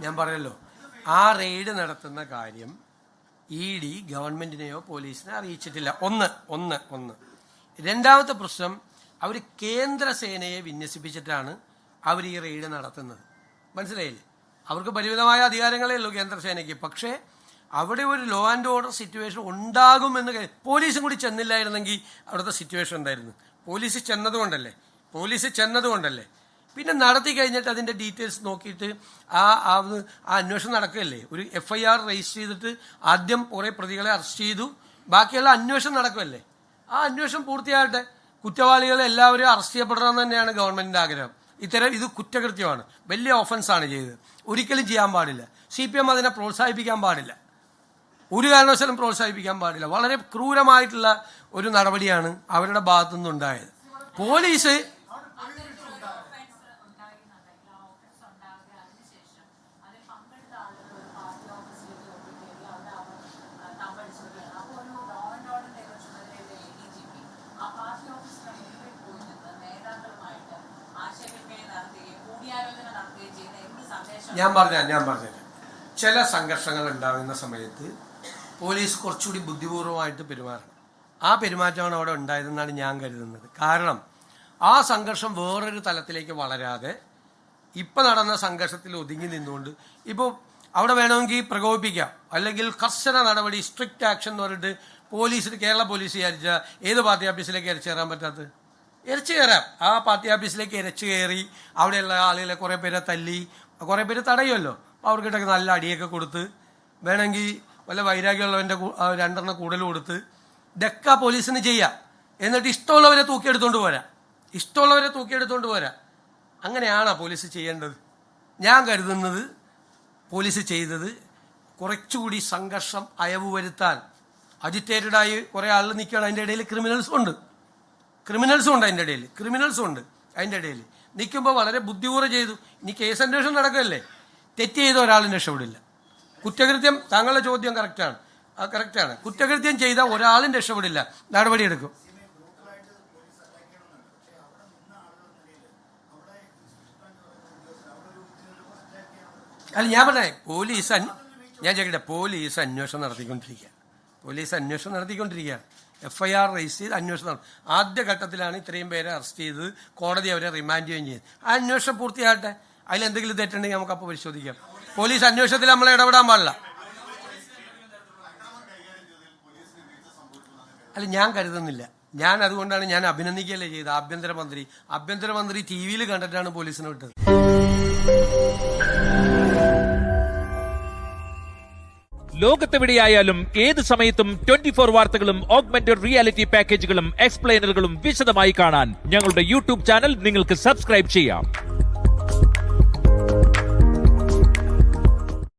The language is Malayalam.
ഞാൻ പറയല്ലോ, ആ റെയ്ഡ് നടത്തുന്ന കാര്യം ED ഗവൺമെന്റിനെയോ പോലീസിനെയോ അറിയിച്ചിട്ടില്ല. ഒന്ന്. രണ്ടാമത്തെ പ്രശ്നം, അവർ കേന്ദ്ര സേനയെ വിന്യസിപ്പിച്ചിട്ടാണ് അവർ ഈ റെയ്ഡ് നടത്തുന്നത്. മനസ്സിലായില്ലേ? അവർക്ക് പരിമിതമായ അധികാരങ്ങളേ ഉള്ളൂ കേന്ദ്ര സേനയ്ക്ക്. പക്ഷേ അവിടെ ഒരു ലോ ആൻഡ് ഓർഡർ സിറ്റുവേഷൻ ഉണ്ടാകുമെന്ന് പോലീസും കൂടി ചെന്നില്ലായിരുന്നെങ്കിൽ അവിടുത്തെ സിറ്റുവേഷൻ എന്തായിരുന്നു? പോലീസ് ചെന്നതുകൊണ്ടല്ലേ. പിന്നെ നടത്തി കഴിഞ്ഞിട്ട് അതിൻ്റെ ഡീറ്റെയിൽസ് നോക്കിയിട്ട് ആ അന്വേഷണം നടക്കുകയല്ലേ. ഒരു FIR രജിസ്റ്റർ ചെയ്തിട്ട് ആദ്യം കുറേ പ്രതികളെ അറസ്റ്റ് ചെയ്തു, ബാക്കിയുള്ള അന്വേഷണം നടക്കുമല്ലേ. ആ അന്വേഷണം പൂർത്തിയാകട്ടെ. കുറ്റവാളികളെ എല്ലാവരും അറസ്റ്റ് ചെയ്യപ്പെടണമെന്ന് തന്നെയാണ് ഗവൺമെന്റിന്റെ ആഗ്രഹം. ഇത് കുറ്റകൃത്യമാണ്, വലിയ ഓഫൻസാണ് ചെയ്തത്, ഒരിക്കലും ചെയ്യാൻ പാടില്ല. CPM അതിനെ പ്രോത്സാഹിപ്പിക്കാൻ പാടില്ല, ഒരു കാരണവശാലും പ്രോത്സാഹിപ്പിക്കാൻ പാടില്ല. വളരെ ക്രൂരമായിട്ടുള്ള ഒരു നടപടിയാണ് അവരുടെ ഭാഗത്തുനിന്നുണ്ടായത്. പോലീസ് ഞാൻ പറഞ്ഞ ചില സംഘർഷങ്ങൾ ഉണ്ടാകുന്ന സമയത്ത് പോലീസ് കുറച്ചുകൂടി ബുദ്ധിപൂർവമായിട്ട് പെരുമാറണം. ആ പെരുമാറ്റമാണ് അവിടെ ഉണ്ടായതെന്നാണ് ഞാൻ കരുതുന്നത്. കാരണം ആ സംഘർഷം വേറൊരു തലത്തിലേക്ക് വളരാതെ ഇപ്പം നടന്ന സംഘർഷത്തിൽ ഒതുങ്ങി നിന്നുകൊണ്ട് ഇപ്പോൾ അവിടെ വേണമെങ്കിൽ പ്രകോപിപ്പിക്കാം, അല്ലെങ്കിൽ കർശന നടപടി, സ്ട്രിക്റ്റ് ആക്ഷൻ എന്ന് പറഞ്ഞിട്ട് കേരള പോലീസ് വിചാരിച്ചാൽ ഏത് പാർട്ടി ഓഫീസിലേക്ക് ഇരച്ചു കയറാൻ പറ്റാത്തത്? ഇരച്ചു കയറാം. ആ പാർട്ടി ഓഫീസിലേക്ക് ഇരച്ചു കയറി അവിടെയുള്ള ആളുകളെ കുറേ പേരെ തല്ലി, കുറേ പേര് തടയുമല്ലോ. അവർക്കിട്ടൊക്കെ നല്ല അടിയൊക്കെ കൊടുത്ത്, വേണമെങ്കിൽ വല്ല വൈരാഗ്യമുള്ളവൻ്റെ 2 കൂടുതൽ കൊടുത്ത് ഇതൊക്കെ പോലീസിന് ചെയ്യാം. എന്നിട്ട് ഇഷ്ടമുള്ളവരെ തൂക്കിയെടുത്തോണ്ട് പോരാ. അങ്ങനെയാണോ പോലീസ് ചെയ്യേണ്ടത്? ഞാൻ കരുതുന്നത് പോലീസ് ചെയ്തത് കുറച്ചുകൂടി സംഘർഷം അയവ് വരുത്താൻ അജിറ്റേറ്റഡായി കുറേ ആളുകൾ നിൽക്കുകയാണ്. അതിൻ്റെ ഇടയിൽ ക്രിമിനൽസും ഉണ്ട് അതിൻ്റെ ഇടയിൽ നിൽക്കുമ്പോൾ വളരെ ബുദ്ധിപൂർവ്വം ചെയ്തു. ഇനി കേസ് അന്വേഷണം നടക്കുകയല്ലേ, തെറ്റ് ചെയ്ത ഒരാളും രക്ഷപ്പെടില്ല. കുറ്റകൃത്യം, താങ്കളുടെ ചോദ്യം കറക്റ്റാണ്. കുറ്റകൃത്യം ചെയ്ത ഒരാളും രക്ഷപ്പെടില്ല, നടപടിയെടുക്കും. അല്ല, ഞാൻ പറഞ്ഞേ പോലീസ് അന്വേഷണം നടത്തിക്കൊണ്ടിരിക്കുകയാണ്. FIR രജിസ്റ്റർ ചെയ്ത് അന്വേഷണം ആദ്യഘട്ടത്തിലാണ് ഇത്രയും പേരെ അറസ്റ്റ് ചെയ്ത് കോടതി അവരെ റിമാൻഡ് ചെയ്യുകയും ചെയ്ത്. ആ അന്വേഷണം പൂർത്തിയാകട്ടെ. അതിലെന്തെങ്കിലും തെറ്റുണ്ടെങ്കിൽ നമുക്ക് അപ്പോൾ പരിശോധിക്കാം. പോലീസ് അന്വേഷണത്തിൽ നമ്മൾ ഇടപെടാൻ പാടില്ല. അല്ല, ഞാൻ കരുതുന്നില്ല. അതുകൊണ്ടാണ് ഞാൻ അഭിനന്ദിക്കുകയല്ലേ ചെയ്തത്. ആഭ്യന്തരമന്ത്രി TV കണ്ടിട്ടാണ് പോലീസിനെ വിട്ടത്. ലോകത്തെവിടെയായാലും ഏത് സമയത്തും 24 വാർത്തകളും ഓഗ്മെന്റഡ് റിയാലിറ്റി പാക്കേജുകളും എക്സ്പ്ലെയിനറുകളും വിശദമായി കാണാൻ ഞങ്ങളുടെ YouTube ചാനൽ നിങ്ങൾക്ക് സബ്സ്ക്രൈബ് ചെയ്യാം.